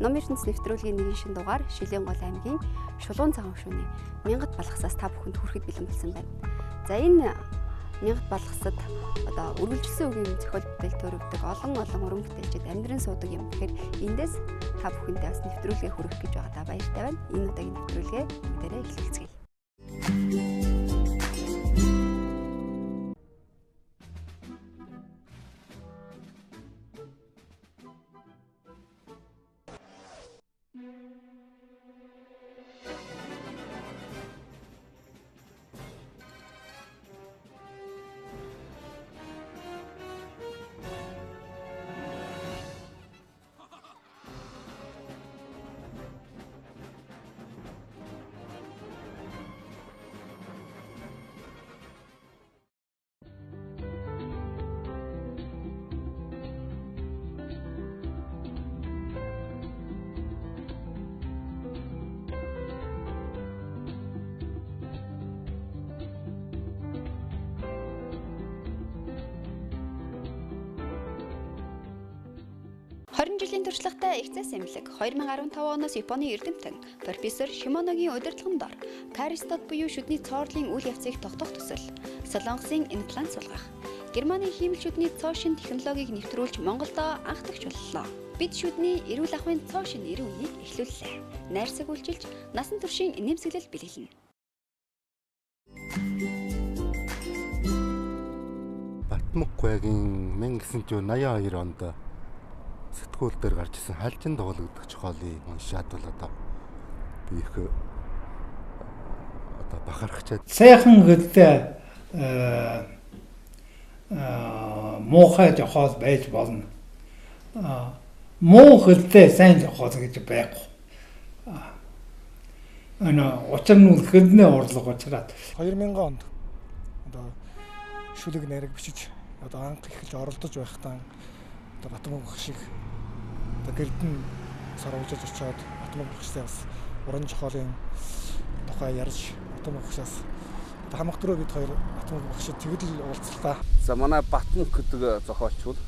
Ном ертөнц нэвтрүүлгийн нэгэн шин дугаар Шилийн гол аймгийн Шулуун цагаан шөнийн Мянгат балгасаас та бүхэнд хүрэхэд бэлэн болсон байна. За энэ Мянгат балгасад одоо үргэлжилсэн үгийн зохиол бүтээл төрөвдөг олон уран бүтээлчид амьдран суудаг юм. Тэгэхээр эндээс та бүхэндээ бас нэвтрүүлгээ хүргэх гэж байгаадаа баяртай байна. Энэ удаагийн нэвтрүүлгээ бүгдээрээ эхлүүлцгээе. Жилийн туршлагатай Эгцэс эмнэлэг 2015 оноос Японы эрдэмтэн профессор Шимоногийн удирдлагын дор каристод буюу шүдний цоорлын үйл явцыг тогтоох төсөл, солонгосын имплант сулгах, Германы хиймэл шүдний цоо шин технологиг нэвтрүүлж Монголдо анх дахь боллоо. Бид шүдний эрүүл ахуйн цоо шин 90 үнийг эхлүүллээ. Найрсаг үйлчилж насан туршийн нэмсэглэл бэлгэлнэ. Батмукгүйгийн 1982 онд сэтгүүл дээр гарч ирсэн хальжин дуулагдах чухалыг уншаад бол одоо би их одоо бахархчаад сайхан гэлтэй муухай жохол байж болно. Муу гэлтэй сайн жохол гэж байхгүй. Учир нь хөлний урлаг учраас 2000 онд одоо шүлэг найраг бичиж одоо анх эхэлж оролдож байхдаа одоо Батмунх шиг одоо гэрдэн саруулж очиод Батмунхтай бас уран зохиолын тухай ярьж Батмунхаас хамаг дөрөв бид хоёр Батмунхшид тэгдэл уулзлаа. За манай Батмунх гэдэг зохиолч бол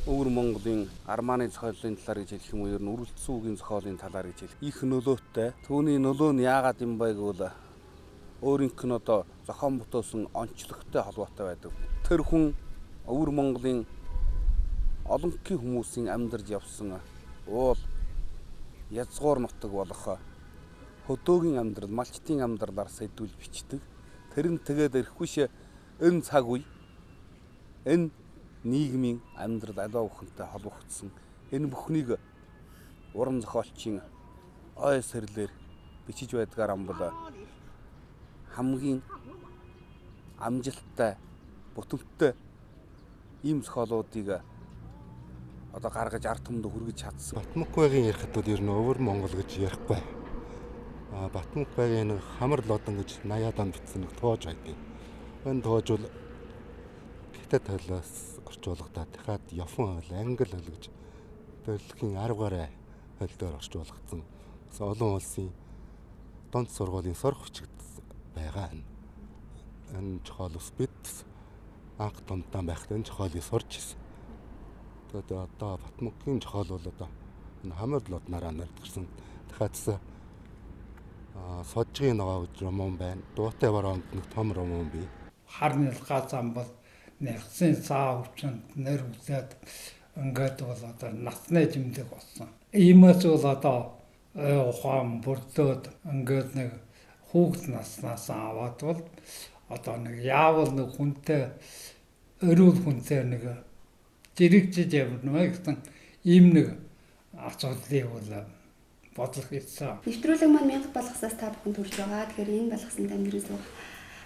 өвөр Монголын Арманы зохиолын талаар гэж хэлэх юм уу, ер нь үргэлжлсэн үгийн зохиолын талаар гэж хэлэх. Их нөлөөтэй. Түүний нөлөө нь яагаад юм бэ гэвэл өөрийнх нь одоо зохион бүтээсэн онцлогтой холбоотой байдаг. Тэр хүн өвөр Монголын олонхын хүмүүсийн амьдарч явсан уул язгуур нутаг болох хөдөөгийн амьдрал, малчтын амьдралаар сэдвүүл бичдэг. Тэр нь тэгээд эрх биш энэ цаг үе энэ нийгмийн амьдрал аливаа бүхэнтэй холбогдсон. Энэ бүхнийг уран зохиолчийн ой сэрлэр бичиж байдгаар амбал хамгийн амжилттай, бүтэмжтэй ийм зохиолуудыг одоо гаргаж ард түмэнд хүргэж чадсан. Батмукгүйгийн ярихад бол ер нь өвөр Монгол гэж ярихгүй. Батмукгүйгийн хамар лодон гэж 80-аад онд бичсэн нэг тоож байдیں۔ Энэ тоож бол хятад хэлээс орчуулгадаа дахиад япон хэл, англи хэл гэж төрөлхийн 10 гаруй хэлээр орчуулгдсан. Олон улсын дунд сургуулийн сурах хүчит байгаа. Энэ зохиол ус бид анх дундаа байхдаа энэ зохиолыг сурч ирсэн. Одоо Батмукгийн зохиол бол одоо энэ хамар лоднараа нэрдгэрсэн дахиад сожгийн ногоо гэж роман байна. Дуутай бароонд нэг том роман бий. Хар нэлгаа зам бол нэрсэн цаа хүчинд нэр үзээд ингээд бол одоо насны жимдэг болсон. Иймээс бол одоо ухаан бүрдөөд ингээд нэг хүүхд наснаас аваад бол одоо нэг яавал нэг хүнтэй өрөөл хүнтэй нэг зэрэгжиж явна гэсэн ийм нэг асуудлыг бол бодлого хийсэн. Нэвтрүүлэг маань Мянгат балгасаас та бүхэнд хүрч байгаа. Тэгэхээр энэ балгасанд амьдран суух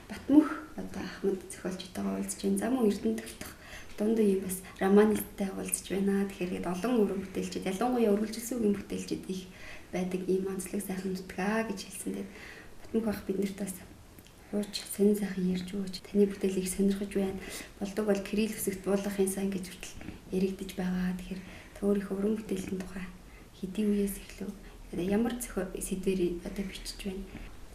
Батмунх одоо Ахмад зохиолчтойгоо уулзж байна. За мөн эрдэнэ тогтох дунд үеийн бас романисттай уулзж байна. Тэгэхээр олон уран бүтээлчид, ялангуяа үргэлжилсэн үгийн бүтээлчид их байдаг ийм онцлог сайхан нутгаа гэж хэлсэнтэй. Батмунх ах биднэрт бас хууч сонин сайхан ярьж өгөөч. Таны бүтээлийг сонирхож байна. Болдог бол Кирилл үсэгт буулгахын сан гэж хүртэл яригдж байгаа. Тэгэхээр өөрийнхөө уран бүтээлийн тухай хэдийн үеэс эхлэв ямар сэдвэр одоо бичиж байна.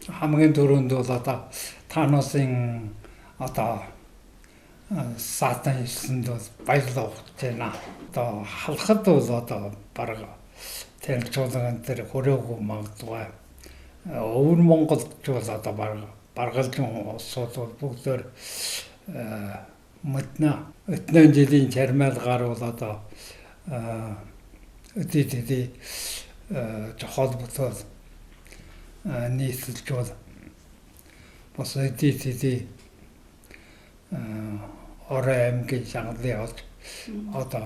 Хамгийн түрүүнд бол одоо Таносын одоо саатан хэлсэнд бол баярлалаа өгч байна. Одоо халахад бол одоо бараг Тэнгчулган дээр хүрээгүй магадгүй. Өвөр Монголч бол одоо баргалжин улсууд бол бүгдээр мэднэ. Этнэн жилийн чармаал гарвал одоо өдөрт жохол бүтэл нийслж бол бас өдөрт орой аймгийн шангалын олж одоо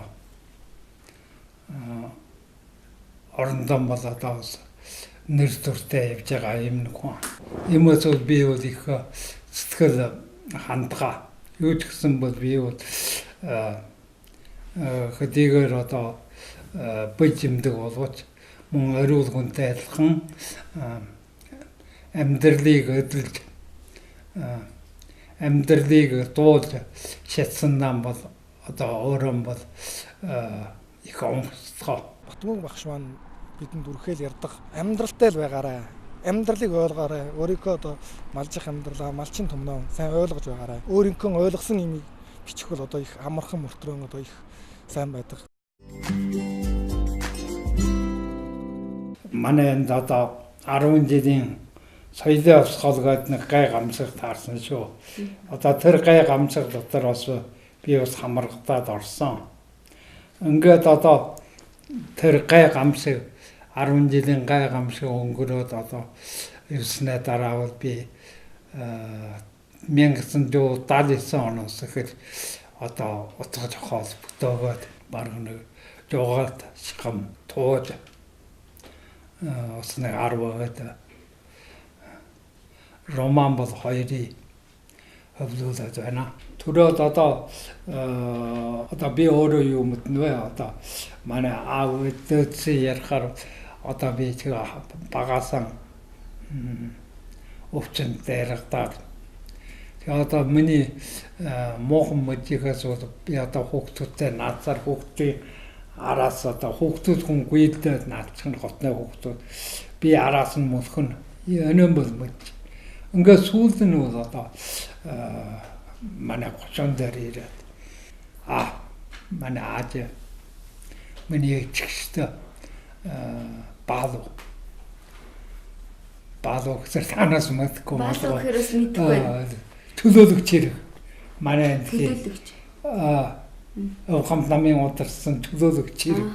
орондон бол одоо нэр төртэй явж байгаа юм нэг хүн. Иймээс бол би бол их сэтгэл хандгаа. Юу ч гэсэн бол би бол хэдийгээр одоо бич юмдаг боловч мөн ориул хүнтэй адилхан амьдралыг өдөлж амьдралыг дуулж шатсан нам бол одоо өөрөө бол их онцгой. Батмунг багш маань бидэнд үргэлж ярьдаг амьдралтай л байгаарай. Амьдралыг ойлгоорой. Өөрийнхөө одоо малжих амьдралаа, малчин томноо сайн ойлгож байгаарай. Өөрийнхөө ойлгосон юмыг бичих бол одоо их амархан мөртрөн одоо их сайн байдаг. Манай энд одоо 10 жилийн соёлын осгол гэдэг нэг гай гамсаг таарсан шүү. Одоо тэр гай гамсаг дотор бас би бас хамрагдаад орсон. Ингээд одоо тэр гай гамсаг 10 жилийн гай гамсаг өнгөрөөд одоо 9-ны дараа бол би 1979 оноос ихэл одоо утга зохиол бүтөөгөөд баг нэг жуугаад шигам тууж бас нэг 10-аад роман бол хоёрыг хөвлүүлээд байна. Түрээд одоо би өөрөө юу мэднэ вэ? Одоо манай аав дэдсэн ярихаар одоо би багасаа өвчин дээрэгдаад. Тэгээ одоо миний муухан мэдихээс би одоо хүүхдүүдтэй наацаар хүүхдийн араас одоо хүүхдүүд хүн гүйдээд наацхан хотны хүүхдүүд би араас нь мөлхөн өнөө бол мэд. Ингээд сүүлд нь бол одоо манай 30 дээр ирээд манай ааж миний ичгчтэй баалуу гэсэн танаас мэдгүй баалуу гэхээс мэдгүй төлөөлөгч хэрэг манай энэ төлөөлөгч хамт намын ударсан төлөөлөгч хэрэг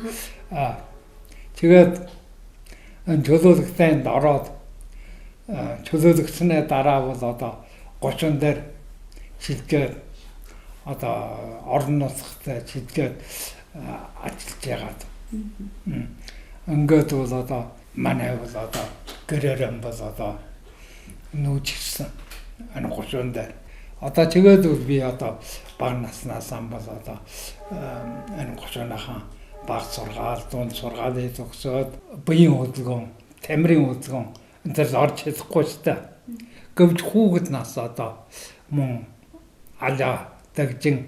тэгээд энэ төлөөлөгтөнд ороод төлөөлөгчнээ дараа бол одоо 30 дээр шилжээд одоо орон нутагт шилжээд ажиллаж яагаад ингээд бол одоо манай бол одоо гэрээр бол одоо нүүжсэн энэ 30 дээр одоо тэгээд би одоо баг наснаас бол одоо энэ 30-аахан баг сургаал дунд сургаалыг төгсөөд биеийн хөдөлгөөн тамирын хөдөлгөөн энэ төр орж чадахгүй ч та гэвч хүүхэд нас одоо мөн алаа дагжин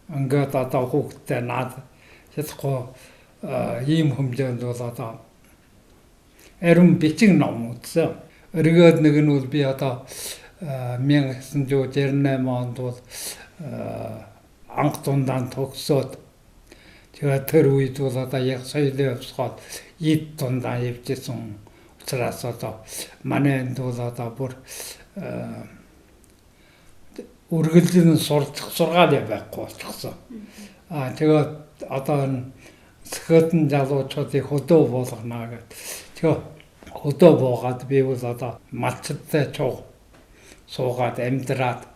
ингээд одоо хүүхдтэй наад чадахгүй ийм хэмжээнд бол одоо арим бичиг ном үзсэн. Өргөөд нэг нь бол би одоо 1998 онд бол анх дундаан төгсөөд тэгээд тэр үед бол одоо яг соёлын осгоод ид дундаан явжсэн учраас одоо манай энд бол одоо бүр үргэлжлэн сургаал байхгүй болчихсон. Тэгээд одоо сэхэдэн залуучуудыг хөдөө болгоно гэдэг. Тэгээ хөдөө буугаад би бол одоо малчтай чуу суугаад амьдраад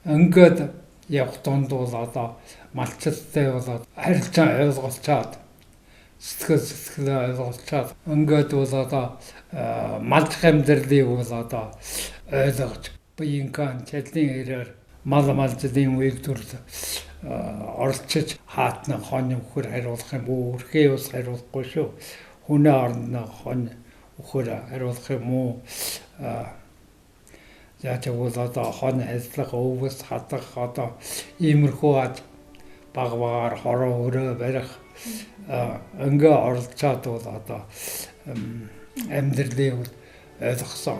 ингээд явах дунд бол одоо малчтай болоод харилцаа ойлголцоод сэтгэл ойлголцоод ингээд бол одоо малч амьдралыг бол одоо ойлгож биеинхэн чадлын хэрээр мал малжлын үеиг төрөл оролцож хаатны хонь өхөр хариулах юм уу үрхээ ус хариулахгүй шүү хүнээ орны хонь өхөр хариулах юм уу яаж бол одоо хонь ажиллах өвс хатах одоо иймэрхүү багаар хороо өрөө барих ингээ оролцоод бол одоо амьдралыг ойлгосон.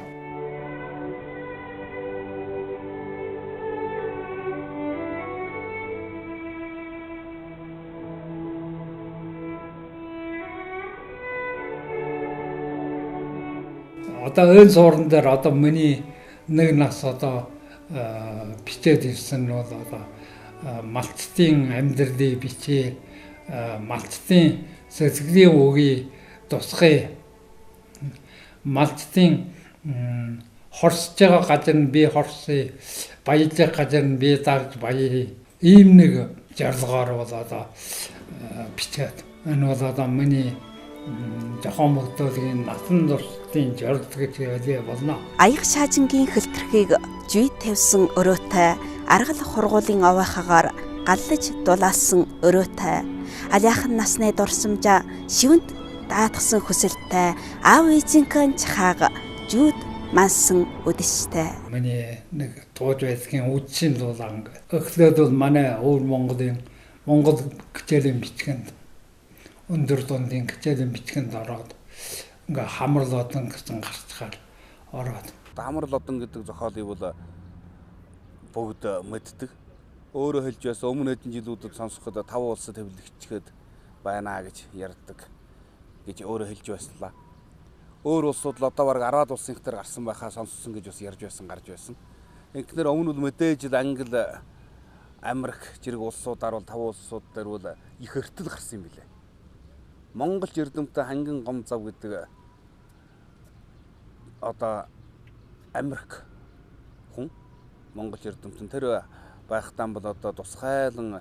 одоо өн суурн дээр одоо миний нэг нас одоо бичээд ирсэн нь бол одоо Малтын амьдралыг бичээ, Малтын сэтгэлийн үгийг тусгая, Малтын хорсож байгаа газар нь би хорсъя, баяж байгаа газар нь би дарж баяя. Ийм нэг зорилгоор бол одоо бичээд. Энэ бол одоо миний жохон мөрдөөгийн насан туршийн зорилт гэж хэлээ болно. Аяг шаажингийн хөлтөрхийг жүйд тавьсан өрөөтэй, аргал хургуулын овоохоор галлаж дулаасан өрөөтэй, алиахан насны дурсамжаа шивэнд даатгсан хүсэлтэй, аав эзэнхэн чахааг жүүд мансан үдэштэй. Миний нэг тууж байдгийн үдшийн дулаан. Эхлээд бол манай өвөр Монгол хичээлийн бичгэнд өндөр дундын хичээлийн бичгэнд ороод ингээ хамарлоодон гэсэн гарцгаар ороод. Хамарлоодон гэдэг зохиолыг бол бүгд мэддэг. Өөрөө хэлж байсан өмнө хэдэн жилүүдэд сонсоход 5 улсад хэвлэгчгээд байна гэж ярьдаг гэж өөрөө хэлж байслаа. Өөр улсууд л одоо бараг 10 улсын хэтэр гарсан байхаа сонссон гэж бас ярьж байсан, гарч байсан. Ингээр өмнө нь мэдээж Англи, Америк зэрэг улсуудаар бол 5 улсууд дээр бол их эртэл гарсан юм билээ. Монгол эрдэмтэн хангин Гомзав гэдэг одоо Америк хүн Монгол эрдэмтэн тэр байхдаа бол одоо тусгайлан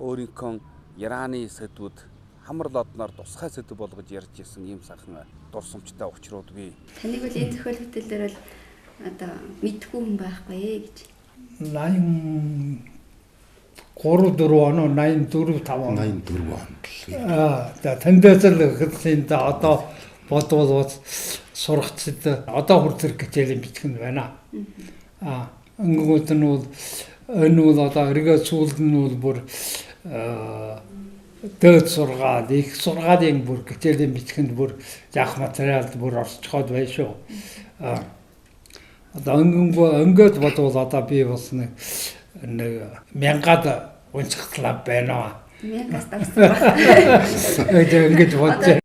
өөрийнхөө Ираны сэдвүүд хамар лодноор тусгай сэдв болгож ярьж ирсэн ийм сайхан дурсамжтай учрууд бий. Таныг бол энэ зохиол хөтөл дээр бол одоо мэдгүй хүн байхгүй гэж. 83 он 84 5 он 84 он. Тэндээс л хэлсэн да одоо бодвол сурагчид одоо хүртэл хичээлийн бичгэнд байна. Өнгөт нь бол энэ бол одоо эргээ сүүлд нь бол бүр дээд сургаал, их сургаалын бүр хичээлийн бичгэнд бүр заах материалд бүр орцоход байна шүү. Одоо өнгөт бодвол одоо би бас нэг 1000-ад уншихлаа байна. 1000-аас давсан байна. Ингэж бодож.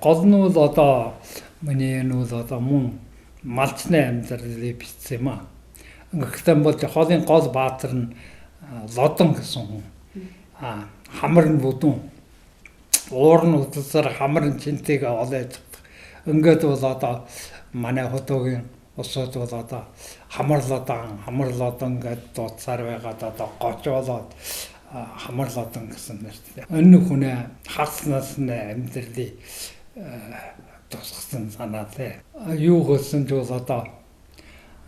Гол нь бол одоо миний энэ бол одоо мөн малчны амьдралыг бичсэн юм аа. Гэхдээ бол хоолын гол баатар нь лодон гэсэн хүн. Хамар нь бүдүүн. Уур нь утасаар хамар нь чинтэйг олоод. Ингээд бол одоо манай хотогийн усууд бол одоо хамар лодон гэдэг дууцаар байгаад одоо гоч болоод хамар лодон гэсэн нэртэй. Энэ хүнээ хаснаас нь амьдралыг тусгасан санаатай. Юу гэсэн ч бол одоо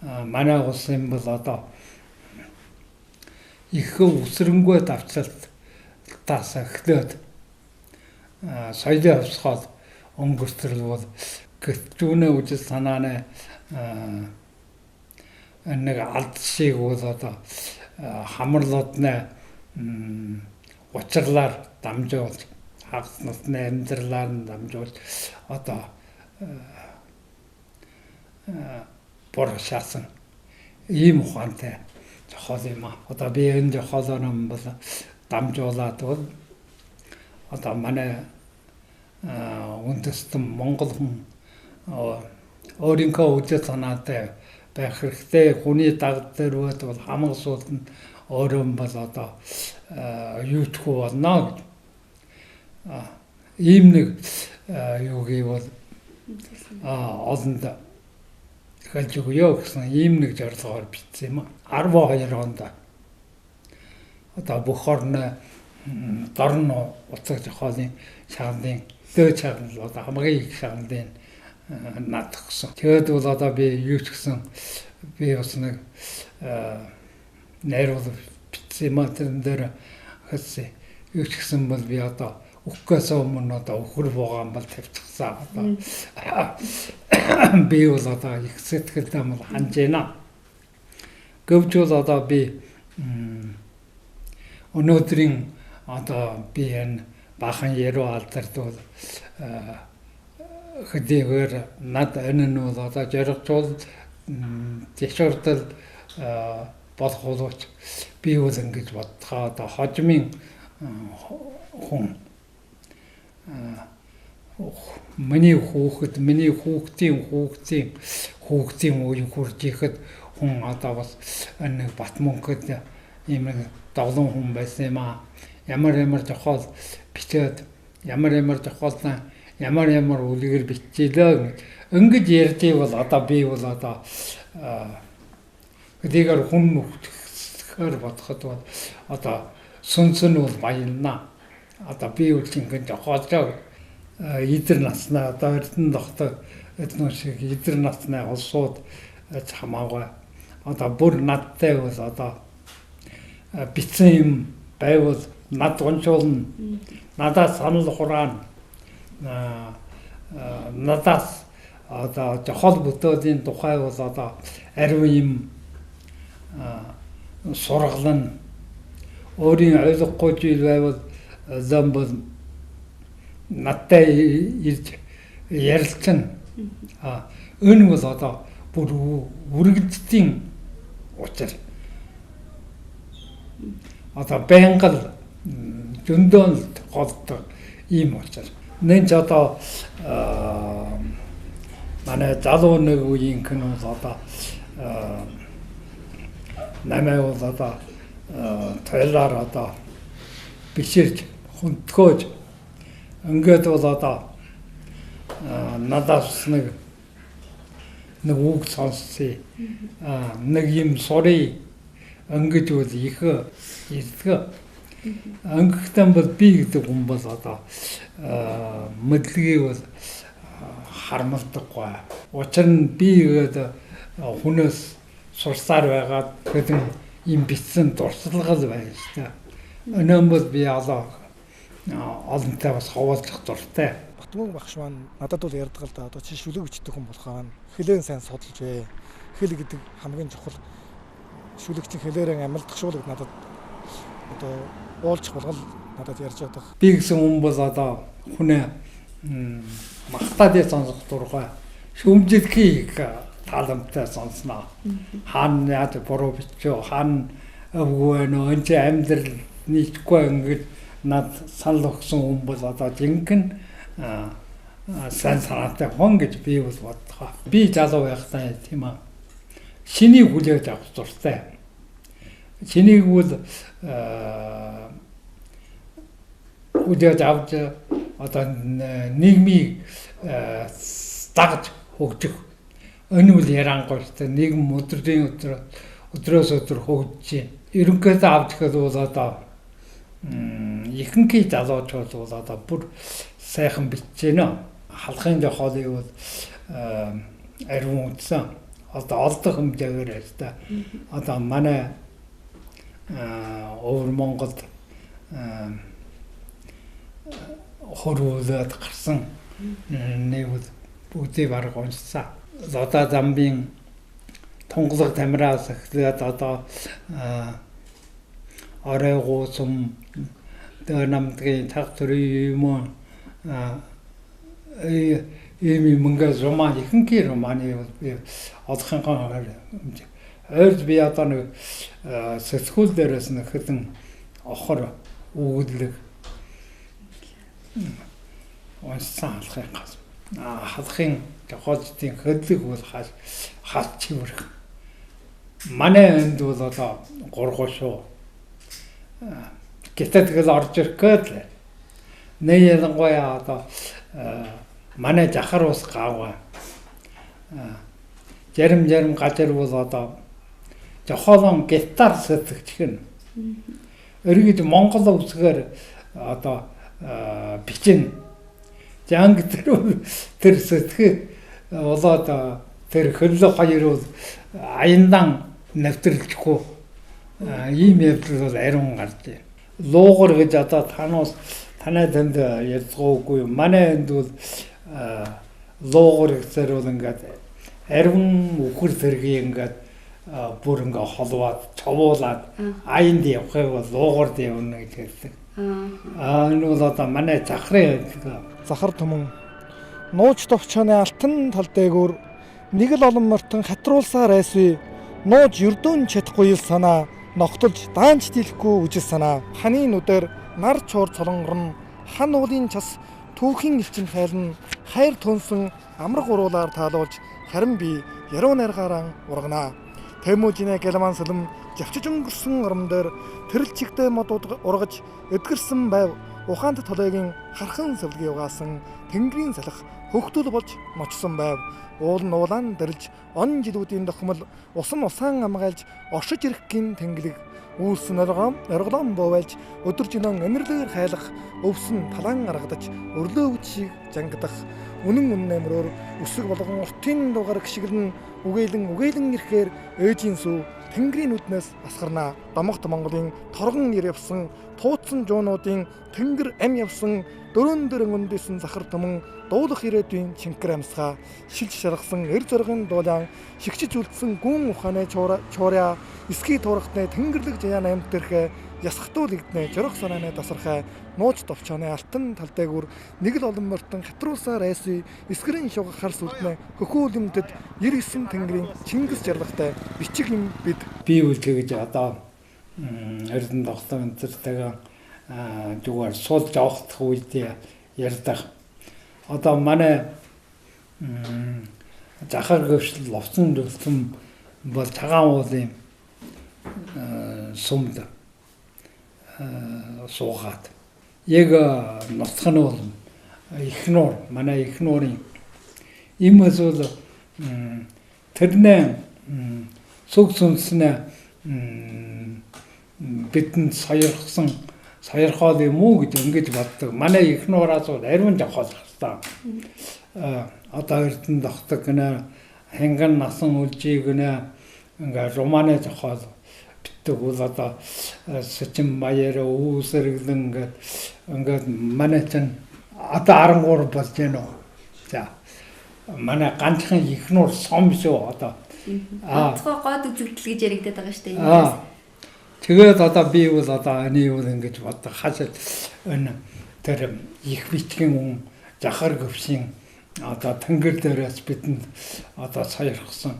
манай улсын бол одоо их үсрэнгүй давцалтаас эхлээд соёлын хөвсгөл өнгөртөл бол гэтүүнээ үжил санааны нэг алдшийг бол одоо хамар лодны учирлаар дамжуулж хагас насны амьдралаар нь дамжуулж одоо бор шаасан ийм ухаантай зохиол юм аа. Одоо би энэ зохиолоор нь бол дамжуулаад бол одоо манай үндэстэн Монгол хүн өөрийнхөө үжил санаатай байх хэрэгтэй. Хүний даг дээр бол хамаг суулт нь өөрөө бол одоо юутгүй болно. Ийм нэг юу гэвэл олонд хэлж өгөө гэсэн ийм нэг зорилгоор бичсэн юм аа. 12 онд одоо бүх орны дорн уцаг зохиолын шагналын дээд шагнал одоо хамгийн их шагналын наадахсан. Тэгээд бол одоо би юу ч гэсэн би бас нэг найруулга бичсэн юм аа. Тэрэн дээр хэсэг юу ч гэсэн бол би одоо өгөхөөс өмнө одоо өхөр буугаан бол тавьчихсан. Би бол одоо их сэтгэлдээ бол ханж байна. Гэвч бол одоо би өнөөдрийн одоо би энэ бахан яруу алдарт бол хэдийгээр над энэ нь бол одоо зоригчул зэшурдал болох боловч би бол ингэж бодхоо одоо хожмын хүн миний хүүхдийн үеийн хурж ихэд хүн одоо бас нэг Батмунхад ийм нэг доглон хүн байсан юм аа. Ямар жохол бичээд ямар үлгэр бичээлээ ингэж ярьдгийг бол одоо би бол одоо гэдгээр хүн нөхөр бодоход бол одоо сүнсэн бол баялна. Одоо би үлгэн жохолжоо идэр наснаа одоо эрдэн тогтоо эднэр шиг идэр насны улсууд хамаагүй одоо бүр надтай бол одоо бичсэн юм байвал над уншуулна. Надаас санал хураана. Надаас одоо жохол бүтээлийн тухай бол одоо ариун юм сургална. Өөрийн ойлгохгүй зүйл байвал замбал надтай ирж ярилцсан. Энэ бол одоо бүр үргэлжлэлийн учир. Одоо байнгал зөндөөн голдог ийм учраас нэн ч одоо манай залуу нэг үеийн кино одоо намайг бол одоо трейлер одоо биширж хүндгөөж ингээд бол одоо надаас нэг үг сонссон нэг юм сурыг ангиж бол их ирдэг. Ангихтан бол би гэдэг хүн бол одоо мэдлэгийг бол харамлдаггүй. Учир нь би гэдэг хүнээс сурсаар байгаад гэдэг юм бичсэн дурсгалгал байна шүү дээ. Өнөөдөр бол би олонтой бас хаваалцах дуртай. Батмунх багш маань надад бол ярьдаг л да. Одоо чи шүлэг бичдэг хүн болохоо хэлэн сайн судалж бай. Хэл гэдэг хамгийн чухал. Шүлэгчийн хэлээрэн амилдах шуулэг надад одоо уулзах болгол надад ярьж байгаа. Би гэсэн хүн бол одоо хүнээ махтаад сонсох дургай. Шүмжлэхийг тааламжтай сонсноо. Хаана яаж буруу бичөө, хаана өвгөө нөө энэ амьдрал нийтгүй ингэж над санал өгсөн хүн бол одоо жинхэнэ сайн санаатай хүн гэж би бол боддог. Би залуу байхдаа тийм аа. Шинийг хүлээж авах дуртай. Шинийг бол хүлээж авч одоо нийгмийг дагж хөгжих. Энэ үл ярангуйтай нийгэм өдрөөс өдөр хөгжиж байна. Ерөнхийдөө авч ихэд бол одоо ихэнхий залуучууд бол одоо бүр сайхан бичиж байна. Халахын жохолыг бол ариун үтсэн. Одоо олдох хэмжээгээр байста. Одоо манай өвөр Монголд хорволоод гарсан нэг бүгдийг бараг уншсан. Одоо замбын тунгалаг тамираас эхлээд одоо оройгуусум намдгийн цаг төрийн юм ийм мөнгө роман ихэнхий романы би олохын ойрд би одоо нэг сэтгүүл дээрээс нэг хэдэн охор өгүүлэг уншсан халахын гас. Халахын жохолчдын хөдлөг бол хас чивэрх. Манай энд бол одоо гургуу шүү. Гэтэ тэгэл орж ирэхэд нэ ялангуяа одоо манай жахар ус гавга. Жарим газар бол одоо жохолон гитар сэтгэгч гэн. Өргөд Монгол үсгээр одоо бичин жанг тэр сэтгэх болоод тэр хөлөө хоёр бол аяндан навтрлахгүй ийм явдал бол ариун гарч. Луугар гэж одоо танай танд ярьдгоогүй. Манай энд бол луугар гэсээр бол ингээд ариун үхэр зэргийг ингээд бүр ингээд холвоод цовуулаад аянд явахыг бол луугард явна гэж хэлдэг. Энэ бол одоо манай захар түмэн нууц товчооны алтан тал дээгүүр нэг л олон мортон хатруулсаар айсвэ нууж ердөөн чадахгүй санаа ногтолж даанч дийлэхгүй үжил санаа ханы нүдээр нар чуур цолонгорн хан уулын час түүхийн элчин хайлан хайр тунсан амраг уруулаар таалуулж харин би яруу найргаараа ургана. Тэмүүжинэ гэлман сэлэм завчиж өнгөрсөн орон дээр тэрл чигтэй мод ургаж эдгэрсэн байв. Ухаант толойгийн хархан сэлгээ угаасан тэнгэрийн салах хөгтөл болж мочсон байв. Уул нь уулаан дэрж он жилүүдийн дохмол усан усаан амгаалж оршиж ирэхгин тэнглэг үүсэн орголон боовэлж өдөржинэн энэрлэр хайлах өвсөн талаан гаргадаж өрлөө үчиг жангадах үнэн үнэмрээр өсөг болгон уртын дугаар гიშгэлэн үгээлэн ирэхээр ээжийн сүв тэнгэрийн үднээс асгарнаа. Домогт Монголын торгон ир явсан тууцсан жуунуудын тэнгэр ам явсан дөрөн өндөсөн сахар түмэн дуулах ирээдүйн чинкэр амсгаа шилж шаргасан эр зоргын дуулаан шигчиж үлдсэн гүн ухааны чууря эсхий туурахтны тэнгэрлэг жаяан амтэрхэ ясхтуул игднэ жорох санааны тасархай нууц товчооны алтан талдайгүр нэг л олон мортон хатруулсаар айсүй эсгэрэн шугах хар сүлднэ хөхүүл юмдэд 99 тэнгэрийн Чингис жаргалтай бичиг юм бид бий үлдээ гэж одоо эрдэнэ тогтоон энтертэйгээ зүгээр суулж авах үед ярьдаг. Одоо манай захар гөвшил ловцон дөлтөм бол цагаан уулын сумд суугаад яг ноцох нь бол ихнуур манай ихнуурын им эсвэл тэрнээ сүг сүнснэ бидэнд саярхал юм уу гэж ингэж боддог. Манай ихнуураас бол ариун жавхал хэвээр. Одоо эрдэнэ тогтдог гэнэ ханган насан үлжийг гэнэ ингээ романы жавхал битдэг бол одоо сэчим баяр үүсэргэлэн ингээд манай чинь одоо 13 болж байна уу. За манай ганцхан ихнуур сом шүү одоо. Ганцхан гоод үзэгдэл гэж яригдаад байгаа шүү дээ. Тэгээд одоо би бол одоо энэ юу ингэж боддог хашаа энэ тэр их бичгийн хүн захар гөвшин одоо тэнгэр дээрээс бидэнд одоо саярхсан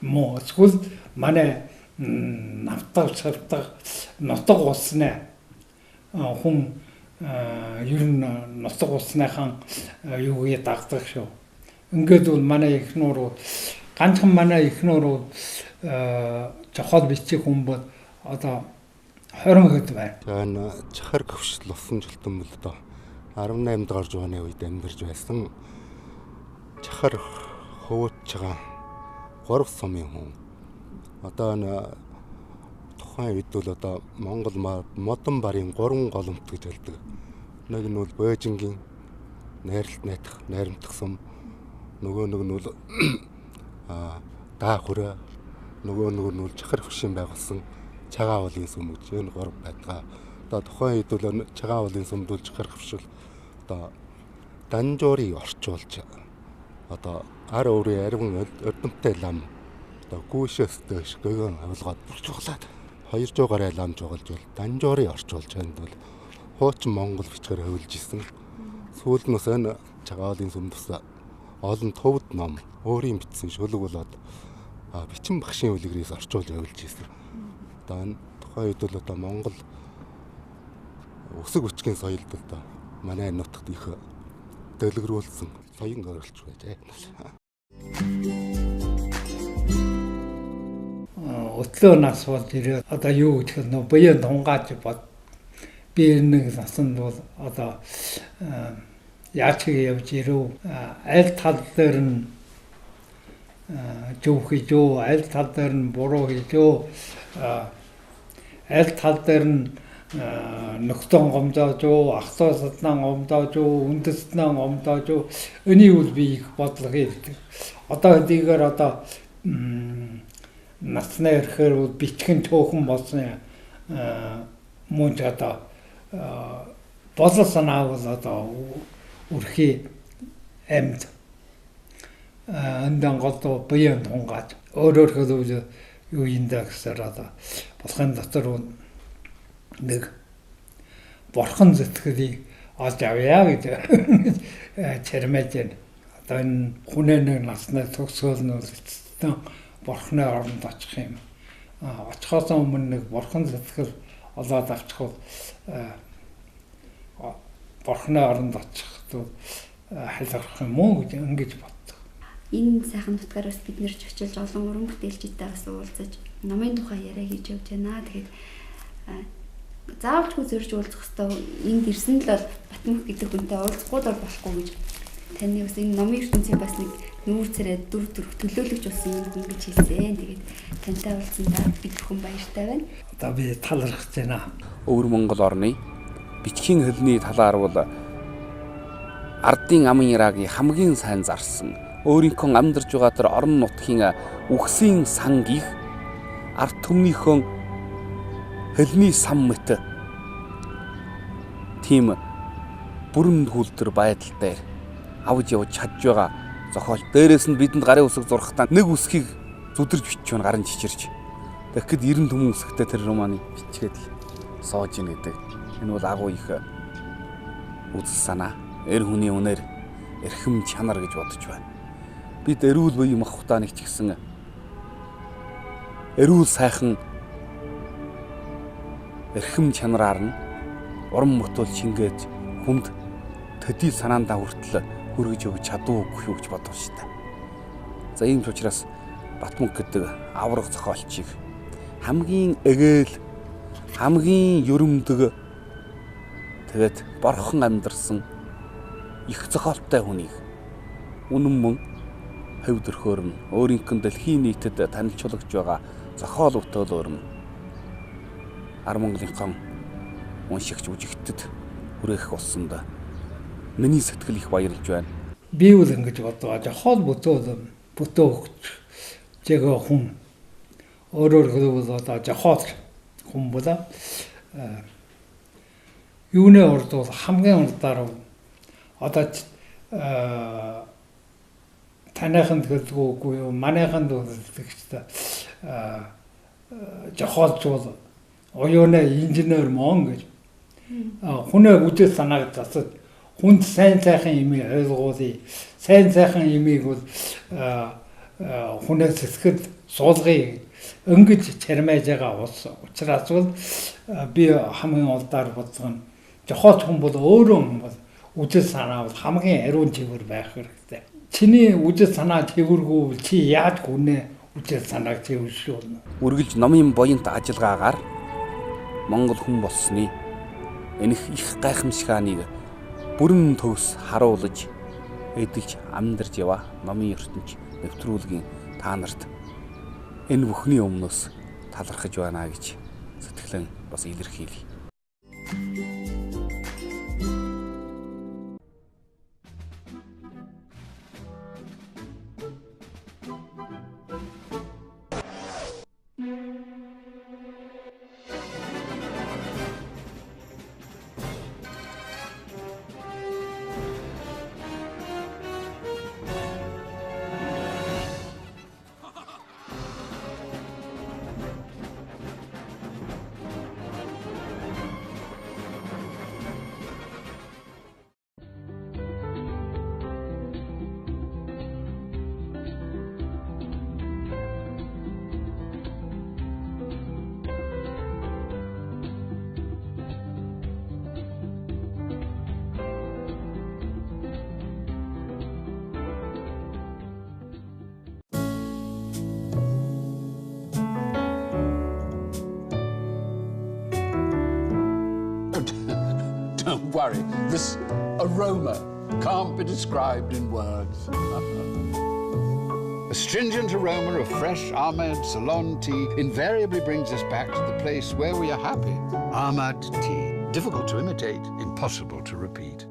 муу эсвэл манай навтаг сардаг нутаг улснаа хүн ер нь нутаг улсныхан юугээ дагдаг шүү. Ингээд бол манай ихнуурууд ганцхан манай ихнуурууд жохол бичиг хүн бол одоо 20 хэд байна. Энэ захар гөвшил болсон жилтэн бол одоо 18 дугаар зууны үед амьдарч байсан захар хөвөж байгаа 3 сумын хүн. Одоо энэ тухайн үед бол одоо Монгол модон барын 3 голомт гэж хэлдэг. Нэг нь бол Бөөжингийн найрамдах сум, нөгөө нэг нь бол даахүрэ, нөгөө нь бол захар хөшийн байгуулсан цагаан уулын сүм гэж энэ 3 байдаг. Одоо тухайн үед бол цагаан уулын сүмд бол захар хөшөл одоо данжуурыг орчуулж одоо ар өөрийн арвин өрдөнтэй лам одоо гүүшээс дэш гэгэн авилгаад буржуулаад 200 гаруй лам жуулж бол данжуурыг орчуулж байнд бол хуучин Монгол бичгээр хөвлөж исэн. Сүүлд нь энэ цагаан уулын сүмдс олон төвд ном өөрийн бичсэн шүлэг болоод бичин багшийн үлгэрээс орчуулж явуулж ирсэн. Одоо энэ тухайн үед бол одоо Монгол өсөг өчгийн соёлд одоо манай нутагт их дэлгэрүүлсэн соён оролцож байжээ. Өтлөө нас болж ирээд одоо юу гэх нөө буян тунгааж бод би нэг насанд бол одоо яаж явж ирв аль тал дээр нь зөв хийж юу аль тал дээр нь буруу хийж юу аль тал дээр нь нөхтөн гомдоож юу ах トゥ сатнан гомдоож юу үндэстнэн гомдоож юу энийг бол би их бодлого хийдэг. Одоо хэдийгээр одоо насны ирэхээр бичгэн төөхөн болсон мөн ч одоо бодлого санаа бол одоо үрхий амьд андан голдоо буян тунгааж өөрөөр хэлбэл юу индэ гэсээр одоо болохын дотор нэг борхон зүтгэлийг олж авъя гэж чармаж байна. Одоо энэ хүнээ нэг насны төгсгөл нь эцэстэн борхны оронд очих юм. Очихоос өмнө нэг борхон зүтгэл олоод авчих бол бурхны оронд очихд халиарах юм уу гэж ингэж боддог. Энэ сайхан нутгаараас бид нэр ч очилж олон уран бүтээлчтэй бас уулзаж номын тухай яриа хийж явж байна. Тэгээд заавалчгүй зөрж уулзах хэвээр энд ирсэн л бол Батмөх гэдэг хүнтэй уулзахгүй бол болохгүй гэж таны бас энэ номын ертөнцийн бас нэг нүүр царай дүр төрх төлөөлөгч болсон юм хүн гэж хэлсэн. Тэгээд тантай уулзсандаа би бүхэн баяртай байна. Одоо би талархаж байна. Өвөр Монгол орны бичгийн хэлний талаар бол ардын амын ираагийн хамгийн сайн зарсан өөрийнхөө амьдарч байгаа тэр орон нутгийн үхсийн сан гих ард түмнийхөө хэлний сан мэт тийм бүрэн хүлдэр байдал дээр авж явж чадж байгаа зохиолч. Дээрээс нь бидэнд гарын үсэг зурхтаа нэг үсгийг зүдэрж бичиж байна гарын чичирч. Тэгэхэд 90 түмэн үсэгтэй тэр романы бичгээд л соож ийн гэдэг. Энэ бол агуу их үзэл санаа. Эр хүний үнээр эрхэм чанар гэж бодож байна. Бид эрүүл буй мах ухтааныг ч гэсэн эрүүл сайхан эрхэм чанараар нь уран бүтэл шингээд хүнд төдий санаандаа хүртэл хүргэж өгч чадуугүй юу гэж бодож штэ. За ийм ч учраас Батмөнх гэдэг авраг зохиолчийг хамгийн эгээл, хамгийн ерөмдөг тэгээд борхон амьдарсан их зохиолтой хүнийг үнэн мөн хувь төрхөөр нь өөрийнхөө дэлхийн нийтэд танилцуулж байгаа зохиол бүтээлөөр нь Ар Монголынхон уншигч үжигтэд хүрээх болсонд миний сэтгэл их баярлж байна. Би бол ингэж боддог. Зохиол бүтөөгч зэгээ хүн өөрөөр хэлбэл одоо зохиол хүн болоо юуны урд бол хамгийн урдаар одоо танайханд хэлдэггүй юу манайханд хэлдэгчтэй зохиолч бол оюуны инженер мөн гэж хүнээ үдэл санааг засаж хүнд сайн сайхан юмыг ойлгуулъя. Сайн сайхан юмыг бол хүнээс сэтгэл суулгая ингэж чармайж байгаа учраас бол би хамгийн олдоор боддог нь зохиолч хүн бол өөрөө хүн бол үдэл санаа бол хамгийн ариун цэвэр байх хэрэгтэй. Чиний үдэл санаа цэвэргүй чи яаж хүнээ үдэл санааг цэвэршүүлнэ? Үргэлж номын буянт ажиллагаагаар Монгол хүн болсны энэх их гайхамшигтайг бүрэн төвс харуулж эдэлж амьдарч яваа номын ертөнц нэвтрүүлгийн та нарт энэ бүхний өмнөөс талархаж байна гэж сэтгэлэн бас илэрхийлье. Don't worry, this aroma can't be described in words. A stringent aroma of fresh Ahmed Ceylon tea invariably brings us back to the place where we are happy. Ahmed tea. Difficult to imitate, impossible to repeat.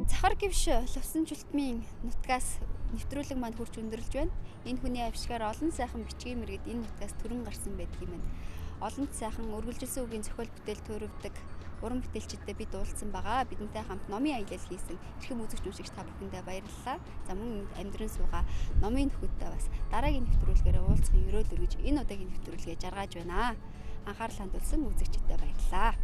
Цахар гівш лувсан чултмын нутгаас нэвтрүүлэг манд хурж өндөрлж байна. Энэ хүний авшгаар олон сайхан бичгийн мэргэд энэ нутгаас төрөн гарсан байдаг юм байна. Олон сайхан үргэлжилсэн үгийн зохиол бүтээл төрөвдөг уран бүтээлчидтэй бид уулзсан байгаа. Бидэнтэй хамт номын аялал хийсэн эрхэм үзэгч уншигч та бүхэндээ баярлалаа. За мөн амьдрын суугаа номын нөхөдтэй бас дараагийн нэвтрүүлгээр уулзсан өрөөл өргөж энэ удаагийн нэвтрүүлгээ жаргаж байна. Анхаарал хандуулсан үзэгчдэд баярлалаа.